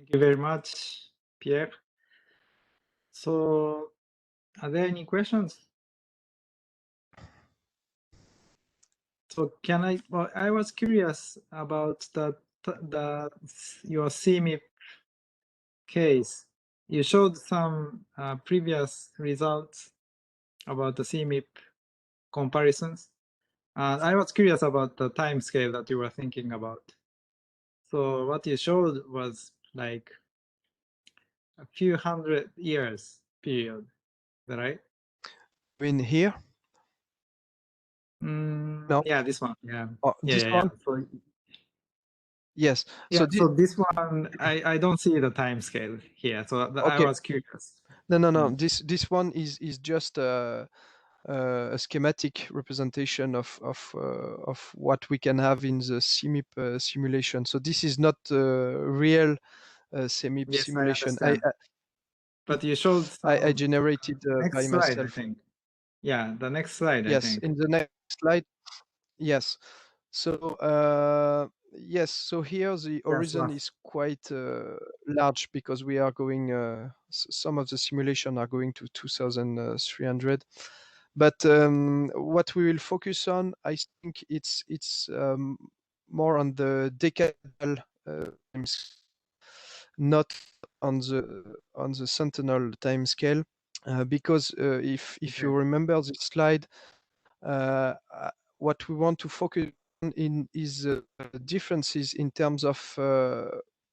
Thank you very much, Pierre. So, are there any questions? So, well, I was curious about your CMIP case. You showed some previous results about the CMIP comparisons. And I was curious about the time scale that you were thinking about. So what you showed was like a few hundred years period, right? In here? No. Yeah, this one. Yeah. Oh, Yeah, this yeah, one? yeah. So, yes. yeah, so this one, I don't see the time scale here. So I okay. was curious. No. This one is just a schematic representation of what we can have in the CMIP simulation. So this is not real CMIP Yes, simulation. I understand. But you showed I generated by slide, myself. I think. Yeah, the next slide, Yes, I think. in the next slide. Yes. So yes, so here the horizon is quite large because we are going. Some of the simulation are going to 2,300. But what we will focus on, I think it's more on the decadal times, not on the centennial time scale, because if you remember this slide, what we want to focus on is differences in terms of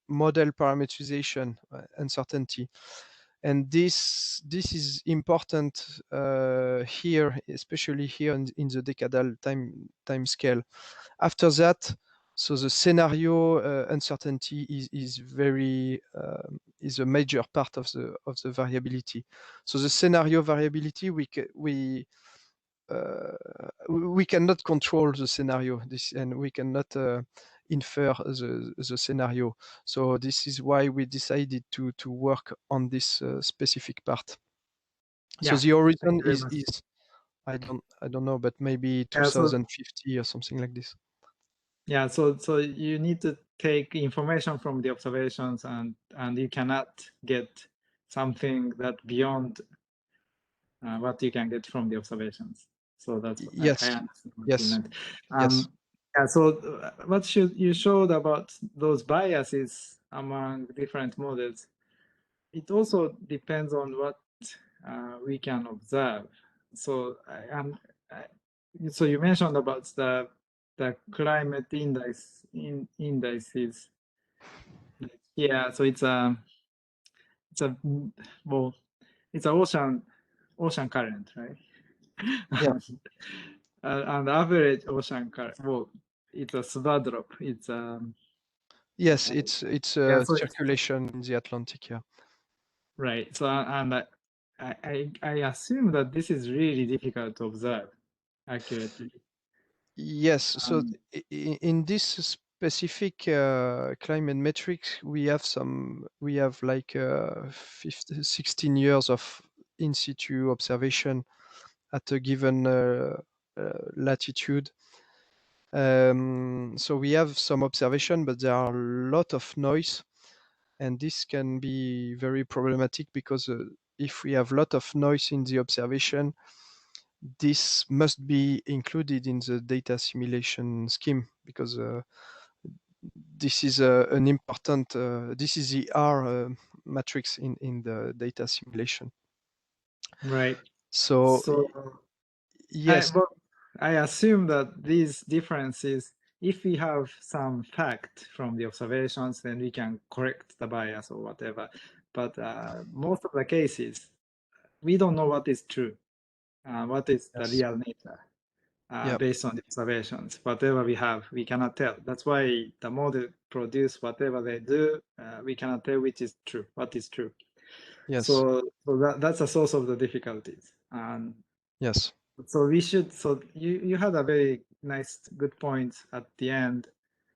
model parameterization uncertainty. And this is important here, especially here in the decadal time scale. After that, so the scenario uncertainty is very is a major part of the variability. So the scenario variability we cannot control the scenario, and we cannot infer the scenario. So this is why we decided to work on this specific part. So the horizon is I don't know, but maybe 2050 or something like this. Yeah, so you need to take information from the observations, and you cannot get something that beyond what you can get from the observations. So that's what yes. I understand what Yes. you meant. Yes. Yeah, so what you showed about those biases among different models, it also depends on what we can observe. So so you mentioned about the climate indices. Yeah, so it's a well, it's an ocean current, right? Yeah. And average ocean current, well, it's a Sverdrup. It's yes, it's a circulation in the Atlantic. Yeah. Right. So and I assume that this is really difficult to observe accurately. Yes. So in this specific climate metrics, we have like 16 years of in situ observation at a given latitude. So we have some observation, but there are a lot of noise, and this can be very problematic because if we have a lot of noise in the observation, this must be included in the data simulation scheme because this is an important. This is the R matrix in the data simulation. Right. So yes. I assume that these differences, if we have some fact from the observations, then we can correct the bias or whatever. But most of the cases, we don't know what is true, what is the real nature. Based on the observations. Whatever we have, we cannot tell. That's why the model produce whatever they do, we cannot tell which is true, what is true. Yes. So that's a source of the difficulties. Yes. So we should, so you had a very nice, good point at the end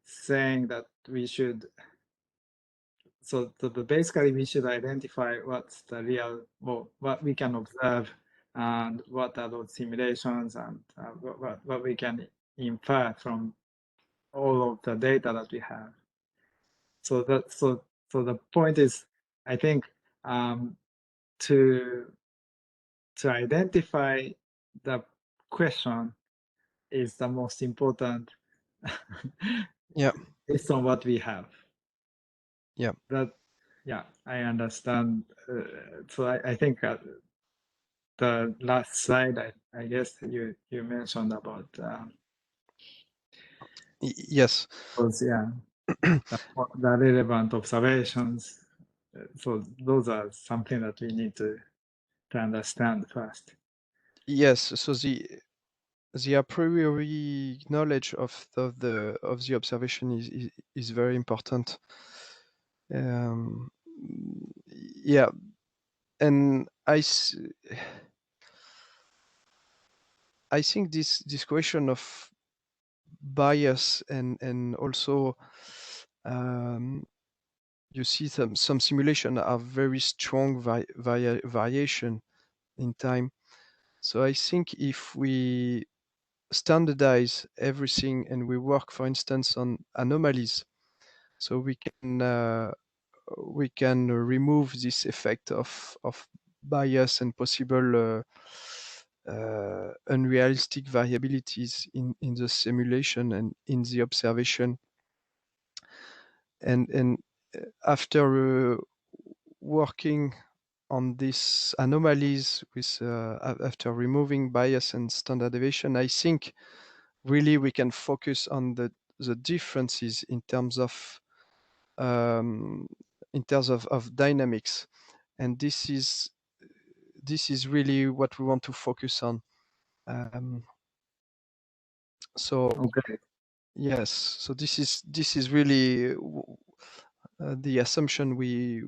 saying that we should, so basically we should identify what's the real, well, what we can observe and what are those simulations and what we can infer from all of the data that we have. So so the point is, I think, to identify the question is the most important. Yeah. Based on what we have. Yeah. That, yeah, I understand. So I think the last slide, I guess you mentioned about Yes. those, yeah, the relevant observations. So those are something that we need to understand first. Yes. So the a priori knowledge of the observation is very important. Yeah, and I think this question of bias and also you see some simulation have very strong variation in time. So I think if we standardize everything and we work, for instance, on anomalies, so we can remove this effect of bias and possible unrealistic variabilities in the simulation and in the observation. And after working on these anomalies with after removing bias and standard deviation, I think really we can focus on the differences in terms of dynamics, and this is really what we want to focus on. So Okay. yes, so this is really the assumption we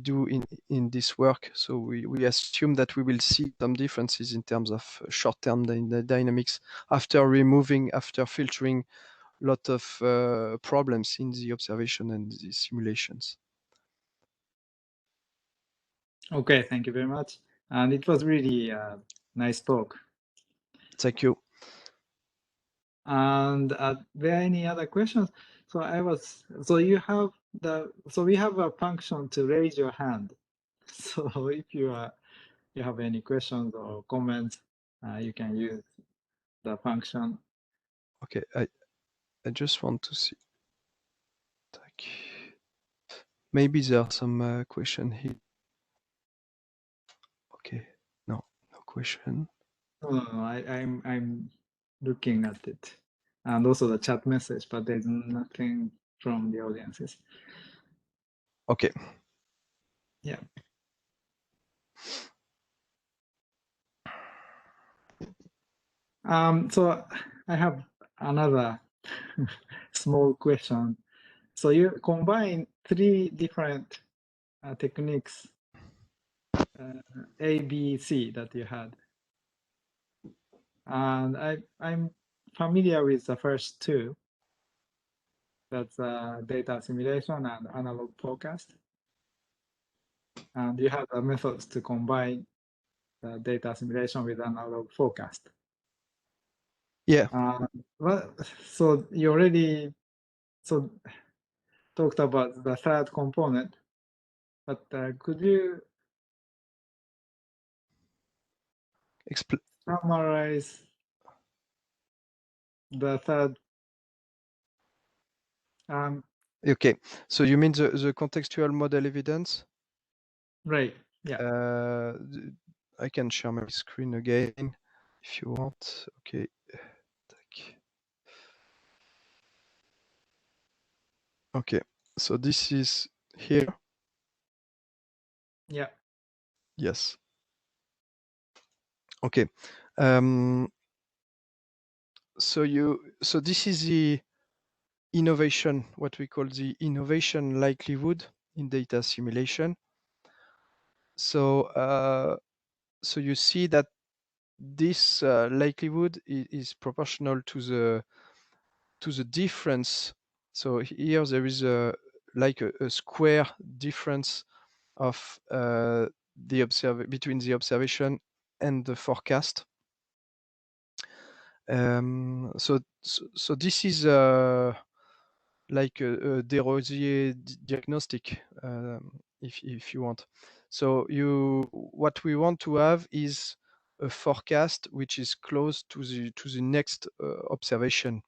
do in this work. So we assume that we will see some differences in terms of short-term dynamics after filtering a lot of problems in the observation and the simulations. Okay, thank you very much. And it was really a nice talk. Thank you. And are there any other questions? So we have a function to raise your hand. So if you have any questions or comments, you can use the function. Okay, I just want to see. Maybe there are some question here. Okay, no question. No, I'm looking at it, and also the chat message, but there's nothing from the audiences. Okay. Yeah. So I have another small question. So you combine 3 different techniques, A, B, C that you had, and I'm familiar with the first 2. That's data simulation and analog forecast. And you have the methods to combine the data simulation with analog forecast. Yeah. So you already talked about the third component, but could you summarize the third? Okay, so you mean the contextual model evidence? Right. Yeah. I can share my screen again if you want. Okay. Okay, so this is here. Yeah. Yes. Okay. So this is the innovation, what we call the innovation likelihood in data simulation. So you see that this likelihood is proportional to the difference. So here there is a square difference of between the observation and the forecast. So this is like a de Rosier diagnostic, if you want. So what we want to have is a forecast which is close to the next observation.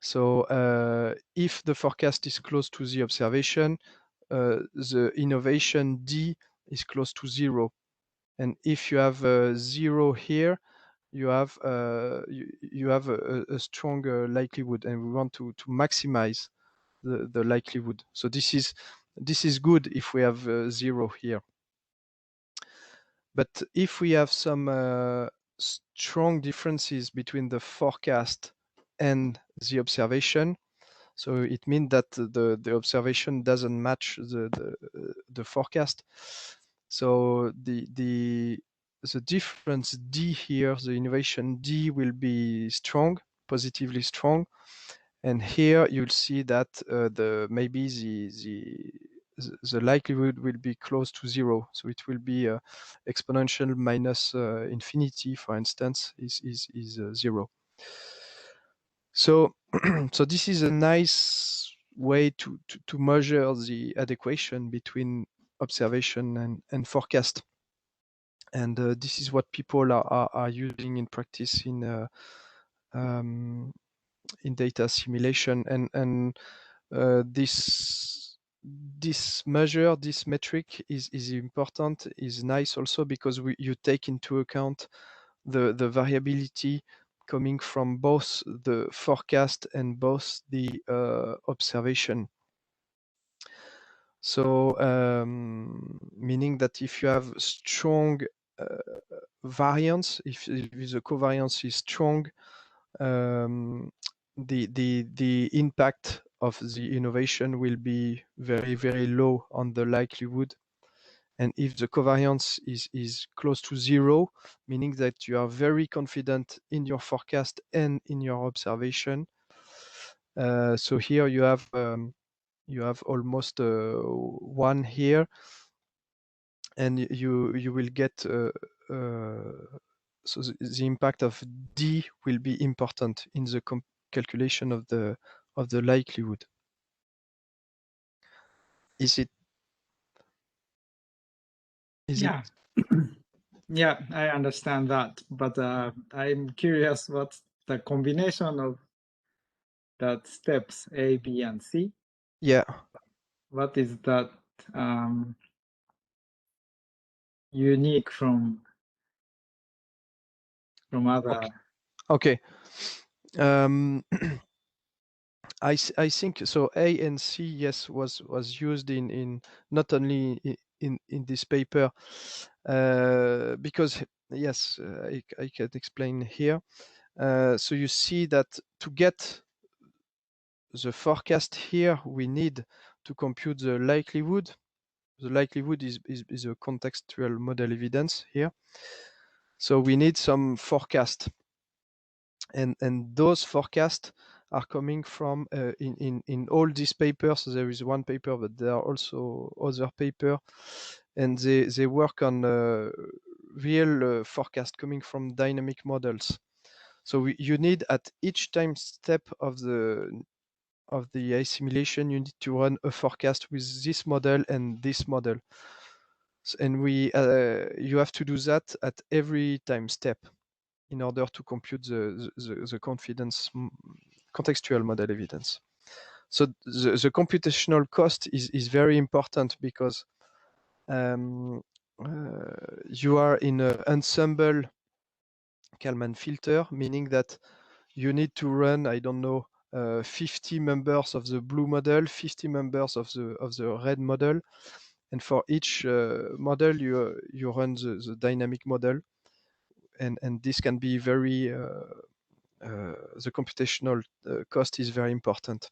So if the forecast is close to the observation, the innovation D is close to 0. And if you have 0 here, you have a stronger likelihood, and we want to maximize the likelihood. So this is good if we have 0 here. But if we have some strong differences between the forecast and the observation, so it means that the observation doesn't match the forecast. So the difference D here, the innovation D, will be strong, positively strong, and here you'll see that maybe the likelihood will be close to 0. So it will be exponential minus infinity, for instance, is 0. So so this is a nice way to measure the adequation between observation and forecast. And this is what people are using in practice in data simulation. And this measure, this metric is important, is nice also because you take into account the variability coming from both the forecast and both the observation. So meaning that if you have strong variance, if the covariance is strong, the impact of the innovation will be very, very low on the likelihood. And if the covariance is close to 0, meaning that you are very confident in your forecast and in your observation, so here you have almost 1 here, and you will get so the impact of D will be important in the calculation of the likelihood. Is it? Yeah. Yeah, I understand that, but I'm curious what's the combination of that steps A, B, and C. Yeah. What is that unique from other? Okay. I think so. A and C, yes, was used in not only in this paper, because yes, I can explain here. So you see that to get the forecast here, we need to compute the likelihood. The likelihood is a contextual model evidence here. So we need some forecast, and those forecasts are coming from in all these papers. So there is one paper, but there are also other papers, and they work on real forecast coming from dynamic models. So you need at each time step of the simulation, you need to run a forecast with this model and this model. And you have to do that at every time step in order to compute the confidence contextual model evidence. So the computational cost is very important because you are in an ensemble Kalman filter, meaning that you need to run, I don't know, 50 members of the blue model, 50 members of the red model, and for each model you run the dynamic model, and this can be very the computational cost is very important.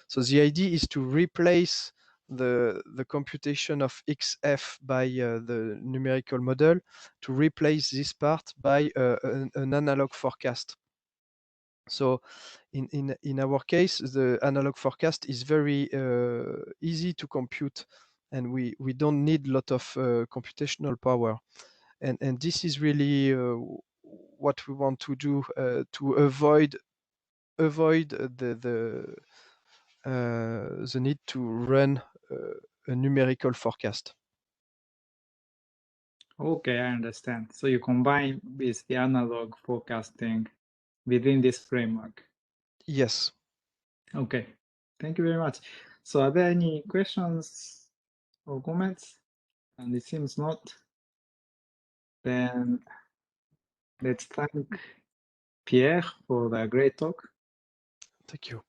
So the idea is to replace the computation of XF by the numerical model, to replace this part by an analog forecast. So in our case, the analog forecast is very easy to compute, and we don't need a lot of computational power. And this is really what we want to do to avoid the the need to run a numerical forecast. Okay, I understand. So you combine with the analog forecasting within this framework. Yes. Okay, thank you very much. So are there any questions or comments? And it seems not. Then let's thank Pierre for the great talk. Thank you.